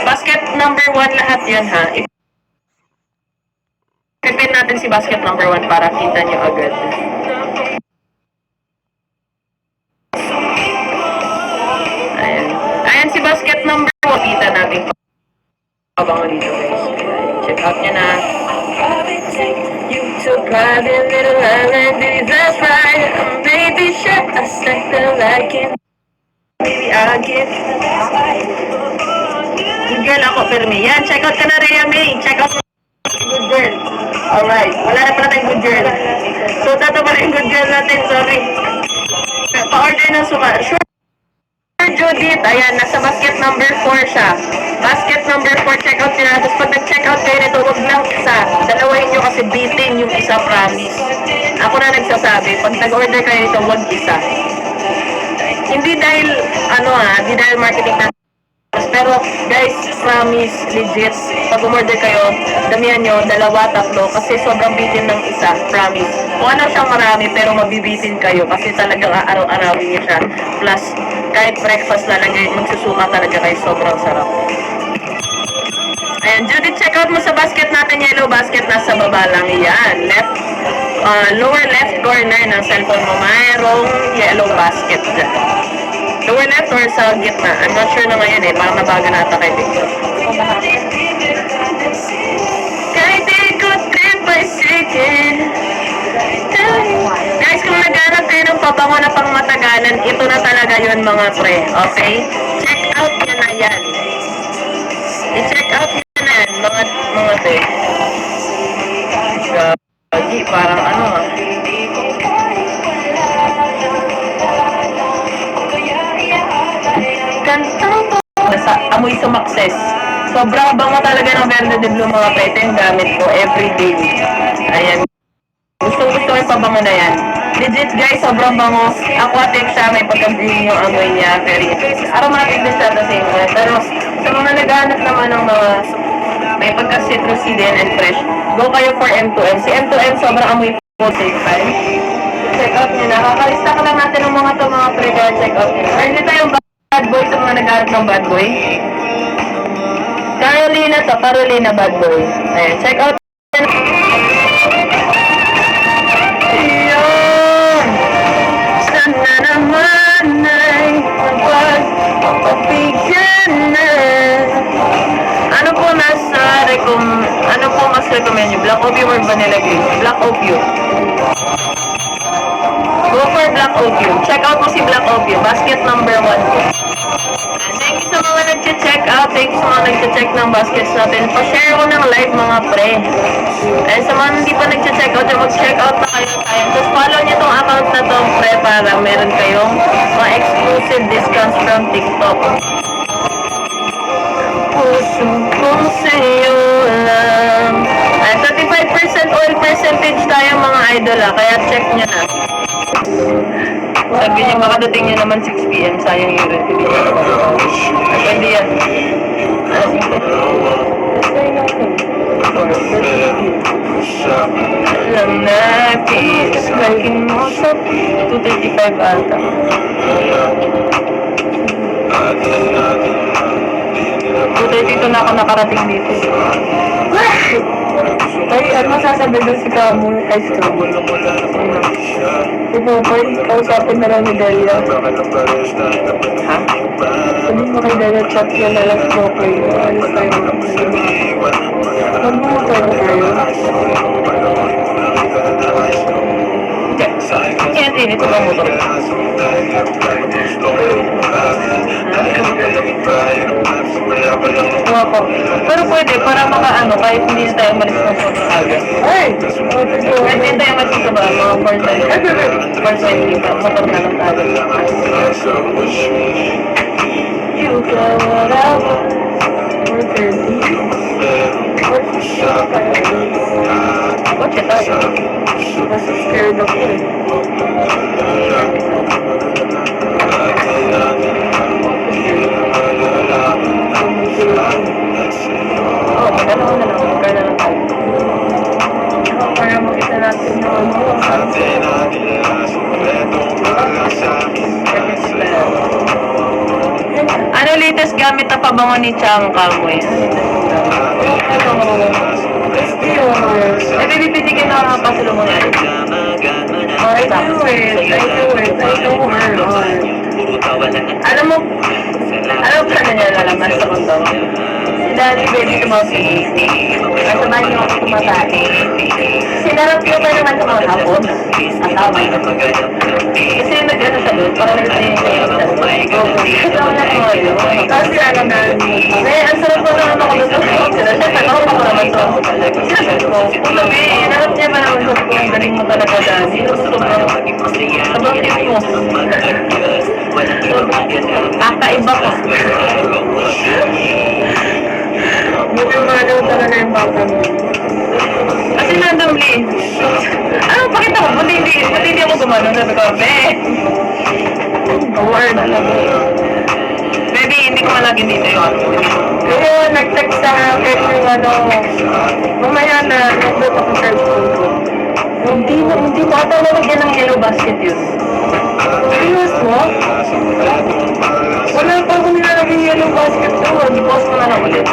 Basket number 1 lahat yan ha. Ipipin natin si basket number 1 para kita nyo agad. Ayan. Ayan si basket number 1. Kita natin pabango dito guys. Check out nyo na. You took private little island, that's right. Baby shark, I stuck the liking. Baby, I'll give. Good girl ako, Fermi. Yan, check out ka na, Rhea May. Check out. Good girl. Alright. Wala na pala tayong good girl. So, tato pala yung good girl natin. Sorry. Pa-order ng suma. Sure, Judith. Ayan, nasa basket number 4 siya. Basket number 4, check out nila. Tapos pag nag-check out kayo nito, huwag lang isa. Dalawahin nyo kasi bitin yung isa, promise. Ako na nagsasabi, pag nag-order kayo nito, huwag isa. Hindi dahil, hindi dahil marketing na. Pero, guys, promise, legit, pag umorder kayo, damihan nyo, 2, 3, kasi sobrang bitin ng isa, promise. Kung ano siyang marami, pero mabibitin kayo, kasi talagang araw-arawin niya siya. Plus, kahit breakfast lalagay, magsusuka talaga kayo, sobrang sarap. Ayan, Judith, check out mo sa basket natin, yellow basket, nasa baba lang yan. Lower left corner ng cellphone mo, mayroong yellow basket dyan. Lower left or sa gitna? I'm not sure na ngayon parang nabaga na ata kay Victor. Kahit ikot trip by second. Guys, kung naghanap kayo ng pabango na pang matagalan, ito na talaga yun mga pre. Okay? Check out nyo na yan. I-check out nyo na yan, mga pre. Gagi, parang nasa amoy sumakses. Sobrang bango talaga ng Verde de Blue mga pwede yung gamit ko everyday. Ayan. Gusto ko yung pabango na yan. Legit guys, sobrang bango. Aquatic siya, may pagka-green yung amoy niya. Very aromatic din siya at the same time. Pero sa mga naghahanap naman ng mga may pagka-citrusy din and fresh, go kayo for M2M. Si M2M sobrang amoy po same time. Check out nyo na. Kakalista ko lang natin ng mga pre-care check out nyo. Or hindi tayong bad boy sa mga nagharap ng bad boy. Carolina bad boy. Ayan, check out. Iyon, sana naman ay magpapabigyan na. Ano po mas recommend nyo? Black Opio or Vanilla Green? Black Opio. Go for Black Opio. Check out mo si Black Opio. Basket number 1 po. Thank you sa mga nag-check out. Thank you sa mga nag-check ng baskets natin. Pa-share ko ng live mga pre. And sa mga hindi pa nag-check out, mag-check out na kayo tayo. Just follow nyo tong account na to pre para meron kayong mga exclusive discounts from TikTok. Puso ko sa'yo lang. Ay, 35% oil percentage tayo mga idol kaya check nyo na. Sabi niya, makadating niya naman 6 PM. Sayang yung recipe. Ay, pwede yan. Alam natin, laging mo sa 235 ata. 232 na ako nakarating dito. Ay, ano masasabi doon si Kamo? Ay, Scrabble. Ipopoy, kausapin na lang ni Delia. Ha? Sabi mo kay Delia, chat niya na lang po kayo. Alis tayo mo. Huwag mo mo tayo kayo. Kaya din, ito ba motor? Ako. Pero pwede, para kahit hindi na tayo malis ng photo agad. Ay! Kahit hindi tayo malis sa ba, mga 420 ba, motor na lang tayo. You got what I want, 430. Kotse tayo. Mas scared ako eh. Magkano na lang tayo. Para makita natin ano latest gamit na ni Chang Kamoy. Eh, baby, pwede ka nakakapasalo mo na. I do it. Alam mo kung ano niya lalaman sa mundo? Si Daddy Baby tumawag. Kasamahan niyo ako tumatay. Sinarap niyo pa naman ng mga hapon. Ang tama yun. Kasi nag-ano sa doon, parang nag-tinigay sa doon. Ito ako na tumayo. Kasi alam na, ang sarap ko naman ako doon. Sila, tagaw pa ko naman to. Sinabi ko, kung sabi, narap niya pa naman sa doon. Ang galing mo talaga, Daddy. Sobrang tip mo. Kakaiba ko. Buti malaw talaga yung bata mo. Kasi randomly. Ano, pakita ko, buti hindi ako gumano. Sabi ko, Award talaga. baby, hindi ko malagi dito yun. Pero nag-text sa akin yung mamaya na nag-doot ako sa school ko. Hindi ko ata nalagyan ng yellow basket yun. Serious mo? Wala pa akong nilalagay yung yellow basket doon. I-post ko na lang ulit.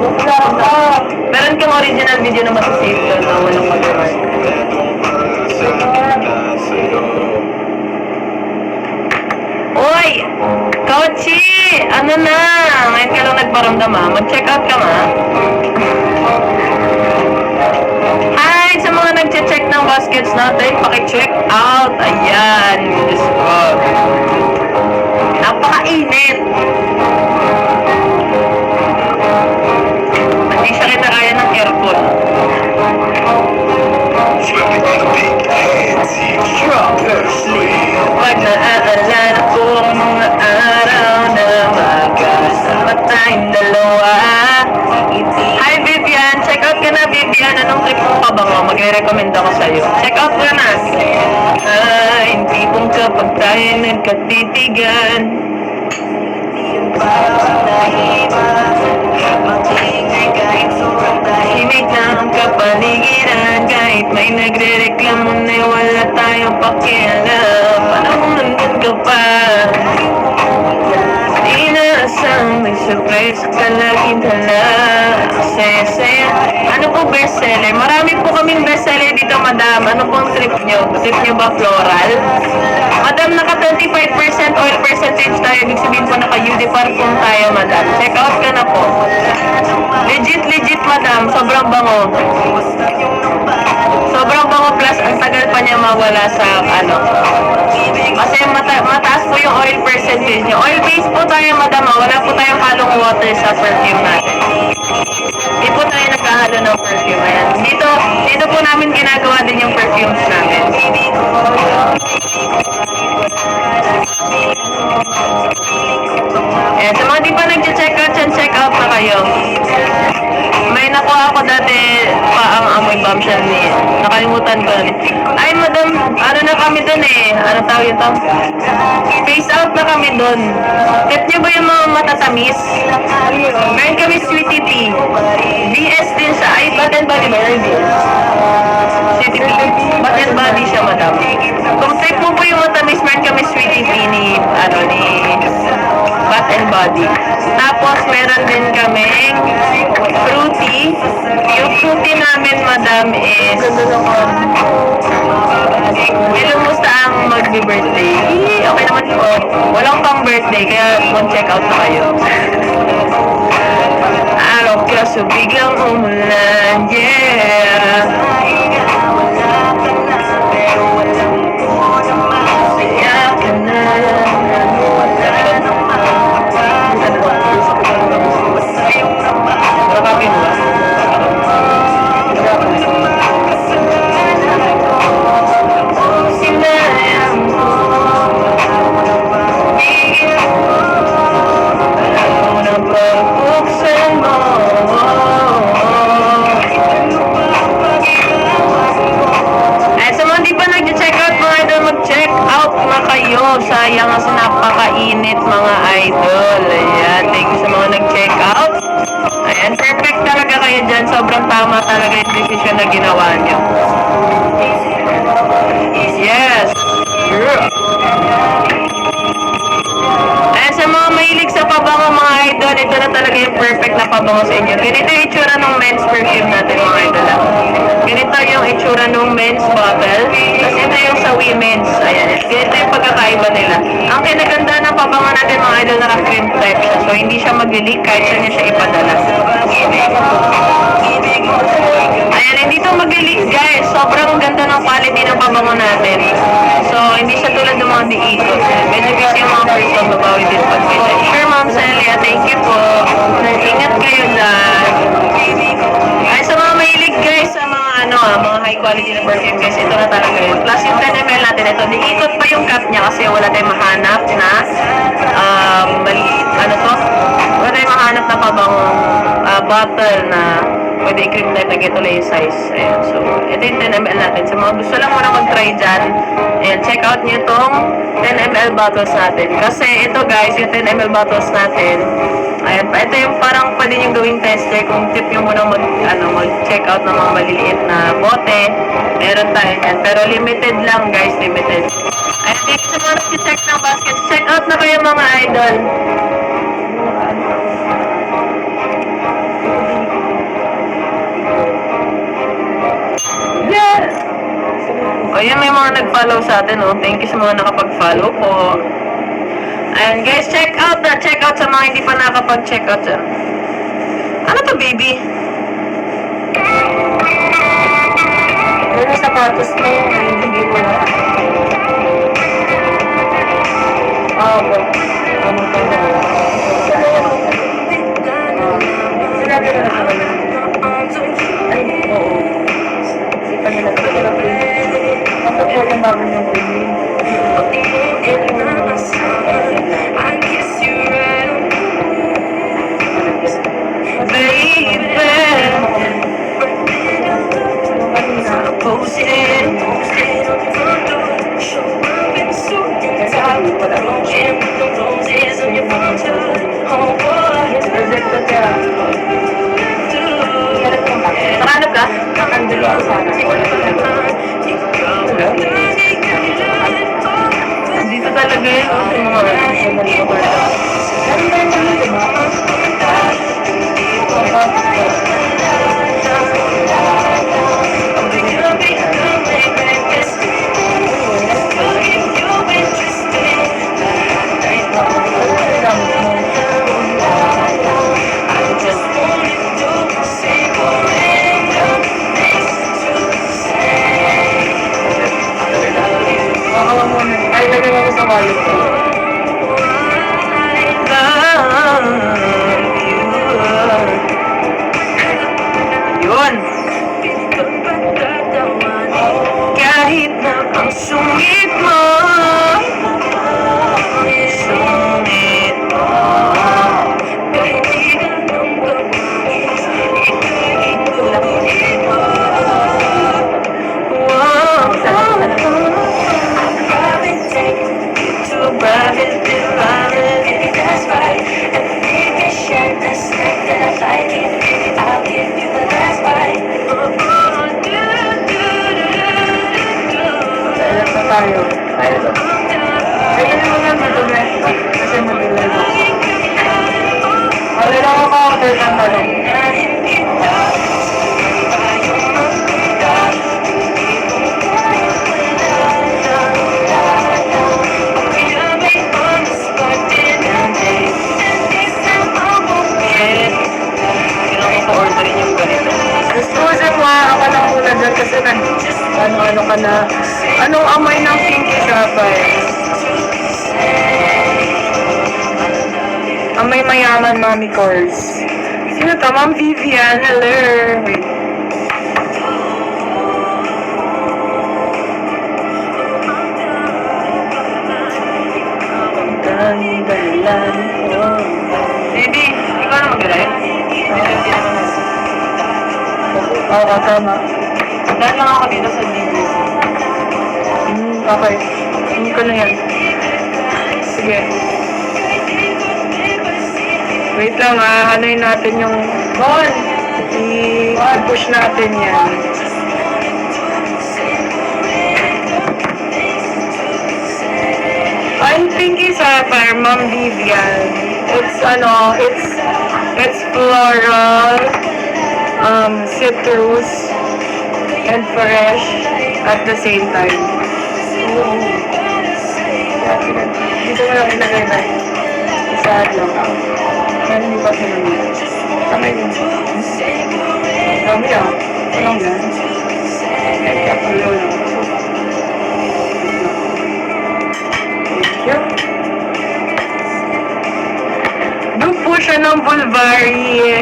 Wala ka. Meron kang original video na masasave ko na walang mag-remark. Uy! Kochi! Ano na? Ngayon ka lang nagparamdam ha? Mag-check out ka ma? Hi! Sa mga nag-check ng baskets natin, paki-check out. Ayan! Diyos ko. Napaka-init! Hindi siya kinakaya ng aircon. Pag naaalala ko ang mga araw na magkasama tayong dalawa. Hi Vivian! Check out ka na Vivian! Anong trip mo pa ba mo? Magre-recommend ako sa'yo. Check out ka na! Hindi pong kapag tayo nagkatitigan. Himig na ang kapaligiran. Kahit may nagre-reklamo na wala tayong pakialam. Anong nandun ka pa? Inaasang may surprise ka laging dala. Saya-saya. Ano po bestseller? Marami po kaming bestseller dito, madam. Ano pong trip nyo? Trip nyo ba floral? Madam, naka 25% oil percentage tayo. Ibig sabihin po naka-UD parfum tayo, madam. Check out ka na po. Legit, madam. Sobrang bango. Sobrang bango plus ang tagal pa niya mawala sa ano. Kasi mataas po yung oil percentage niya. Oil base po tayo, madam. Wala po tayong halong water sa perfume natin. Hindi po tayo naghahalo ng perfume. Ayan. Dito po namin ginagawa din yung perfumes namin. Ayan. Sa mga di pa nag-check out yan, check out na kayo. May nakuha ako dati pa ang amoy bombshell ni. Nakalimutan ko na. Ay, madam, ano na kami dun eh. Ano tawag ito? Face out na kami dun. Tip niyo ba yung mga matatamis? Meron kami Sweetie Pea. DS din siya. Ay, Bath and Body ba yun? Sweetie Pea. Bath and Body siya, madam. Kung trip mo po yung matamis, meron kami Sweetie Pea ni Bath and Body. Tapos, meron din kami fruity. Yung fruity namin, madam, is ilumusta ang magbi-birthday. Okay naman po. Walang pang birthday, kaya mag-check out na kayo. Araw kaso biglang umulan, yeah. Saya ka na. Nakapin mo ba? Sayang kasi napakainit mga idol. Ayan, thank you sa mga nag-check out. Ayan, perfect talaga kayo dyan. Sobrang tama talaga yung decision na ginawa nyo. Yes. Ayan, sa mga mahilig sa pabango mga idol, ito na pabango sa inyo. Ganito yung itsura ng men's perfume natin mga idol. Ganito yung itsura ng men's bottle. Tapos ito yung sa women's. Ayan. Ganito yung pagkakaiba nila. Ang kinaganda ng pabango natin mga idol, naka-cream type siya. So hindi siya mag-leak kahit saan niya siya ipadala. Ayan, hindi ito mag-leak guys. Sobrang ganda ng quality ng pabango natin. So hindi siya tulad ng mga diikot. Medyo busy yung mga person, mabawi din pag kita. Sure Ma'am Celia, thank you po. Ingat kayo dyan. Ay, sa mga mahilig guys, sa mga mga high quality na perfume guys, ito na talaga yun. Plus yung 10 ml natin ito, diikot pa yung cap niya kasi wala tayong mahanap na wala tayong mahanap na pabangong bottle na pwede i-cream type na ganito lang yung size. Ayan, so ito yung 10 ml natin. Sa mga gusto lang muna mag-try dyan, ayan, check out nyo itong 10 ml bottles natin. Kasi ito guys, yung 10 ml bottles natin, ayan, ito yung parang pwede nyo gawing tester kung tip nyo muna mag-check out ng mga maliliit na bote. Meron tayo yan. Pero limited lang guys, limited. Ayan, dito sa mga nag-check ng basket, check out na kayo mga idol. Ayan, may mga nag-follow sa atin, oh. Thank you sa mga nakapag-follow po. And guys, check out sa mga hindi pa nakapag-check out dyan. Ano to, baby? Yung sapatos mo, hindi mo na. Okay. Ano to? Sinabi ko na sa kanila. Ay, oo. Hindi pa nila Ano po yung bago niyong baby? Nakahanap ka? Nakandali ako sana. Dito talaga yun. Ay, lagay mo sa wallet ko. Yun. Kahit na ang sungit mo, sungit mo, kahit di ganun kabilis, ika'y ituloy mo. Tayo. Ayun mo lang dito, guys. Kasi madulay mo. Wala lang ako order ng talong. Exclusive mo, ako lang muna dyan kasi ano ka na. Anong amoy ng Pinky Sapphire? Amoy mayaman, Mami Calls. Sino to? Ma'am Vivian. Hello. Wait. Baby, ikaw na mag-drive? Oo, tama. Dahil lang ako dito sa DBC. Okay. Hindi ko na yan. Sige. Wait lang ano'y natin yung phone. I-push natin yan. I'm Pinky Sapphire, Ma'am Vivian. It's It's floral, citrus, and fresh at the same time. Oo. Dito ko lang ilagay na. Isa lang. Pero hindi pa sinunod. Kamay din. Dami ah. Walang yan. Kaya pala lang. Thank you. Doon po siya ng Bulvari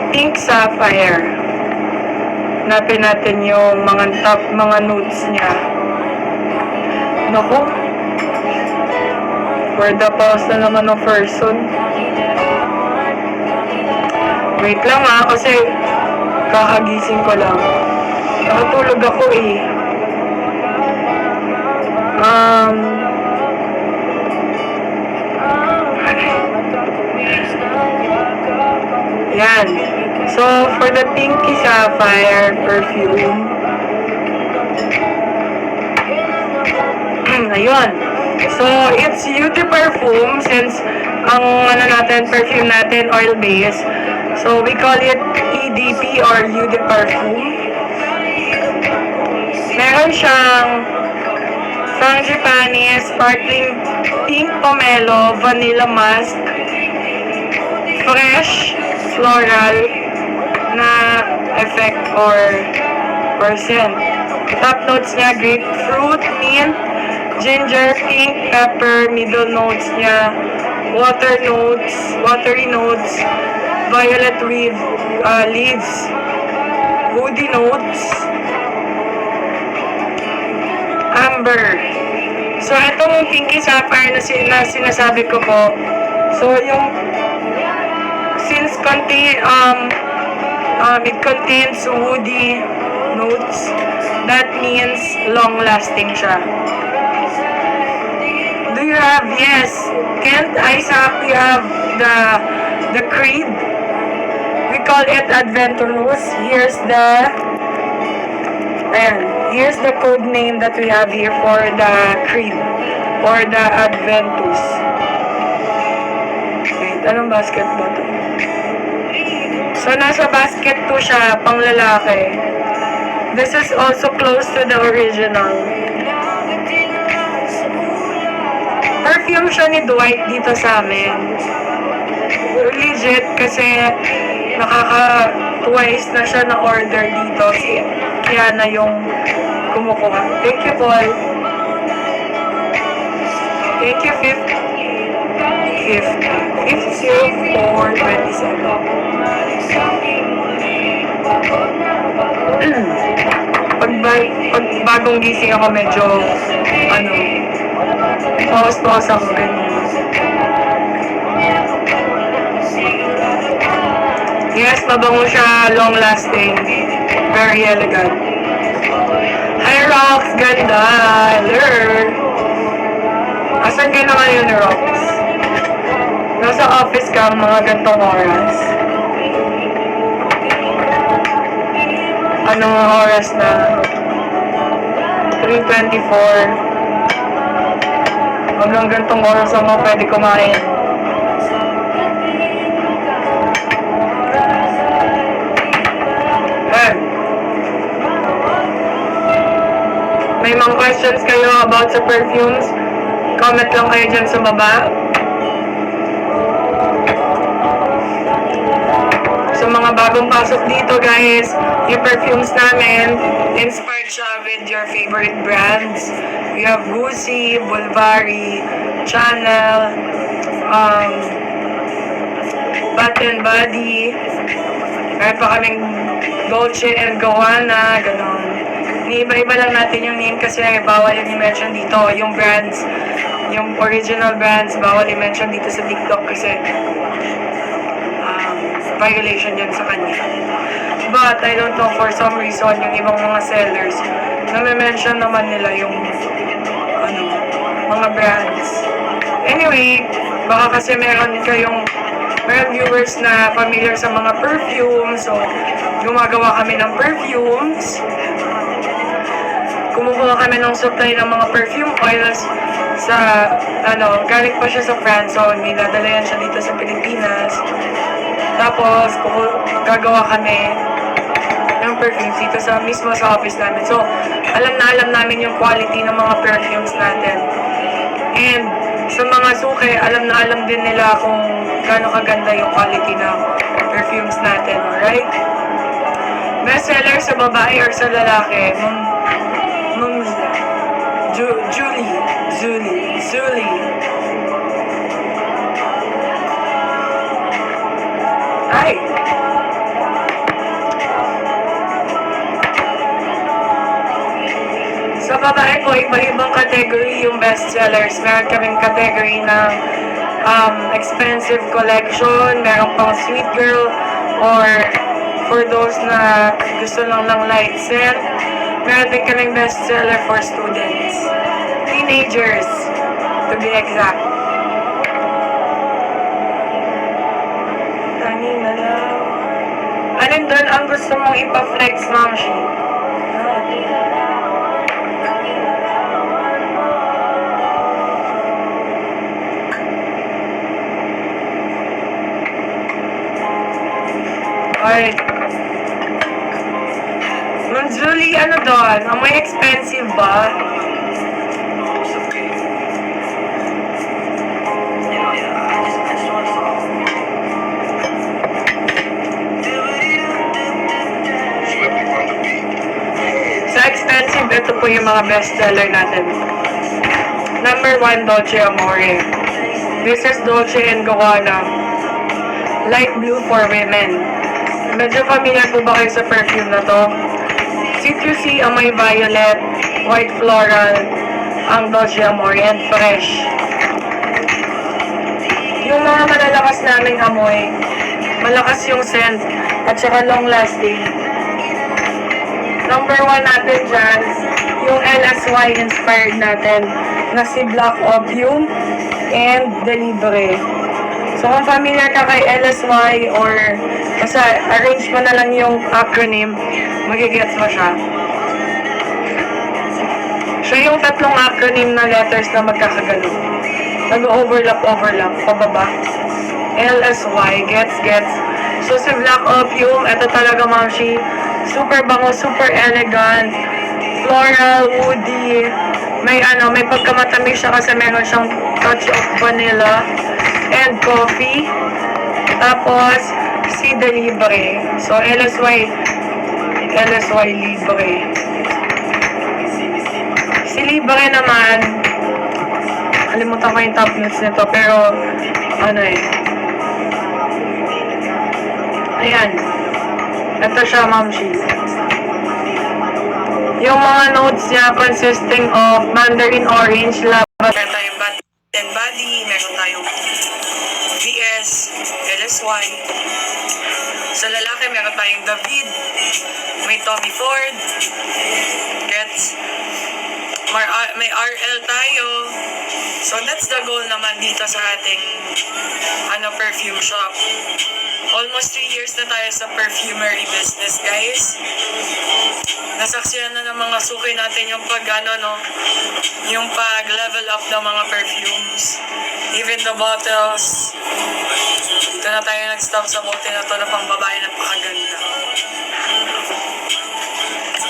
Pink Sapphire. Hanapin natin yung mga notes niya. Naku. For the pause na naman ng person. Wait lang kasi kakagising ko lang. Nakatulog ako eh. Yan. So, for the Pinky Sapphire perfume, ayun. So, it's beauty perfume since ang perfume natin oil-based. So, we call it EDP or Eau de Parfum. Meron siyang Frangipani, Sparkling Pink Pomelo, Vanilla Musk, Fresh Floral na effect or scent. Top notes niya, grapefruit, mint, ginger, pink, pepper. Middle notes niya, watery notes, violet with leaves, woody notes, amber. So, itong Pinky Sapphire na sinasabi ko po, so, since it contains woody notes, that means long-lasting siya. Do you have, yes, Kent, Isaac, we have the Creed. We call it Adventurous. Here's the code name that we have here for the Creed or the Adventus. Wait, anong basket ba ito? So, nasa basket to siya, pang lalaki. This is also close to the original. Perfume siya ni Dwight dito sa amin. Legit kasi nakaka-twice na siya na order dito. Kaya na yung kumukuha. Thank you, Paul. Thank you, 5427. Pag bagong gising ako medyo paus-paus ako ganyan. Yes, mabango siya, long lasting, very elegant. Hi Rox, ganda, hello. Asan ka na ngayon, Rox? Nasa office ka mga gantong oras. Anong oras na? 3:24. Hanggang gantong oras ako pwede kumain. May mga questions kayo about sa perfumes? Comment lang kayo dyan sa baba. So mga bagong pasok dito guys, yung perfumes namin, inspired siya with your favorite brands. We have Gucci, Bulvari, Chanel, Bath and Body. Meron pa kaming Dolce and Gabbana, gano'n. Iba-iba lang natin yung name kasi bawal yung i-mention dito. Yung brands, yung original brands, bawal i-mention dito sa TikTok kasi violation yan sa kanya. But I don't know, for some reason, yung ibang mga sellers, na-mention naman nila yung mga brands. Anyway, baka kasi meron viewers na familiar sa mga perfumes, so gumagawa kami ng perfumes. Kumukuha kami ng supply ng mga perfume oils galing pa siya sa France, so dinadala yan siya dito sa Pilipinas. Tapos, gagawa kami ng perfumes dito mismo sa office namin. So, alam namin yung quality ng mga perfumes natin. And, sa mga suki, alam din nila kung gaano kaganda yung quality ng perfumes natin, alright? Bestseller sa babae or sa lalaki, Julie. Ay! Sa babae ko, iba-ibang category yung bestsellers. Meron kaming category ng expensive collection, meron pang sweet girl, or for those na gusto lang ng light scent. Meron din kaming bestseller for students. Teenagers, to be exact. Kanina lang. Alin doon ang gusto mong ipa-flex, Ma'am Shi? Alright. Ma'am Julie, ano doon? Amoy expensive ba? Sa expensive, ito po yung mga bestseller natin. Number 1, Dolce Amore. This is Dolce & Gabbana. Light blue for women. Medyo familiar po ba kayo sa perfume na to? Citrusy, amoy violet, white floral, ang Dolce Amore, and fresh. Yung mga malalakas naming amoy, malakas yung scent, at saka long lasting. Number 1 natin dyan, yung LSY inspired natin, na si Black Opium and Delibre. So, kung familiar ka kay LSY or basta arrange mo na lang yung acronym, magigets mo siya. Siya yung tatlong acronym na letters na magkakagano. Nag-overlap, pababa. LSY, gets. So, si Black Opium, ito talaga, Ma'am Shi, super bango, super elegant, floral, woody, may pagkamatamis siya kasi meron siyang touch of vanilla and coffee. Tapos, si Delibre. So, LSY Libre. Si Libre naman, kalimutan ko yung top notes nito, pero, ayan. Ito siya, Ma'am Shi. Yung mga notes niya consisting of mandarin orange, lavender. Meron tayong Bath and Body, meron tayong VS, LSY. Sa lalaki, meron tayong David, may Tommy Ford, gets, may RL tayo. So that's the goal naman dito sa ating perfume shop. Almost 3 years na tayo sa perfumery business, guys. Nasaksiyan na ng mga suki natin yung yung pag-level up ng mga perfumes. Even the bottles. Dito na tayo nag-stop sa bote na to na pang babae, napakaganda.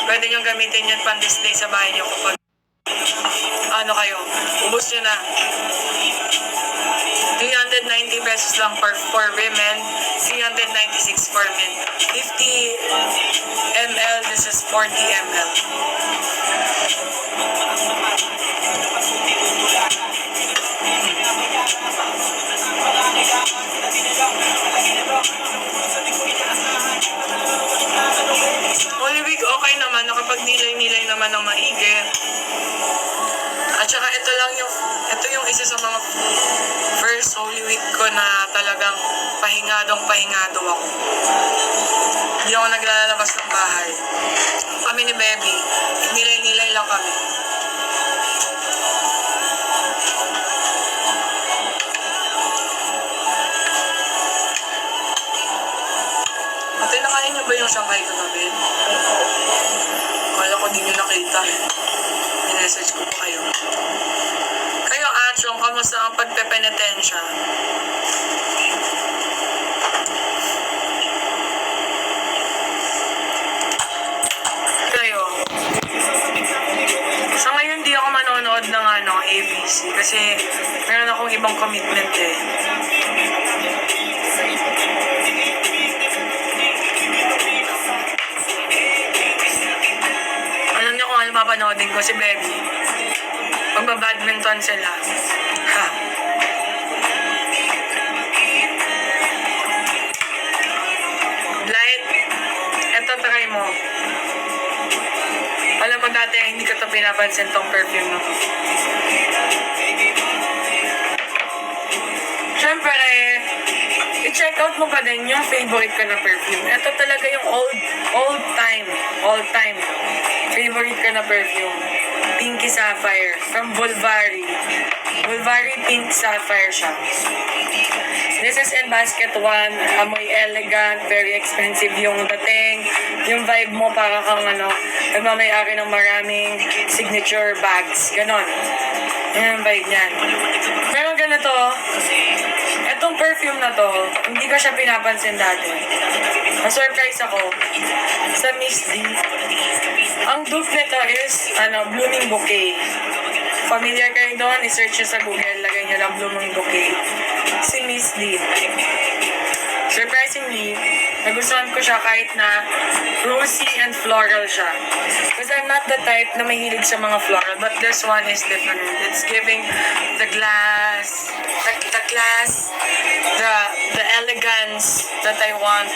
Pwede nyo gamitin yun pan-display sa bahay nyo kapag ubos nyo na. 390 pesos lang for women, 396 for men. 50 ml, this is 40 ml. Holy Week, okay naman, nakapag-nilay-nilay naman ng maigi. At saka ito yung isa sa mga first Holy Week ko na talagang pahingado ako. Hindi ako naglalabas ng bahay. Kami ni Baby, nilay-nilay lang kami. Ate, nakain niyo ba yung Shanghai kagabi? Kala ko di niyo nakita. Minessage ko pa kayo. Kayo, ako sa pagpepenitensya. Kayo. Sa ngayon, di ako manonood ng ABC kasi meron akong ibang commitment eh. Alam niyo kung ano mapanoodin ko, si Baby. Magbabadminton sila. Ha. Light, eto try mo. Alam mo dati, hindi ko to pinapansin tong perfume mo. Siyempre, i-check out mo pa din yung favorite ko na perfume. Ito talaga yung all time favorite ko na perfume. Pinky Sapphire from Bulvari. Bulvari Pink Sapphire siya. This is in basket 1. Amoy elegant, very expensive yung dating. Yung vibe mo para kang nagmamayari ng maraming signature bags. Ganon. Yan ang vibe niyan. Pero ganito, etong perfume na to, hindi ko siya pinapansin dati. Na-surprise ako sa Miss D. Ang dupe nito is, Blooming Bouquet. Familiar kayo doon, i-search nyo sa Google, lagay nyo lang Blooming Bouquet. Si Miss D. Surprisingly, nagustuhan ko siya kahit na rosy and floral siya. Because I'm not the type na mahilig sa mga floral, but this one is different. It's giving the class, the elegance that I want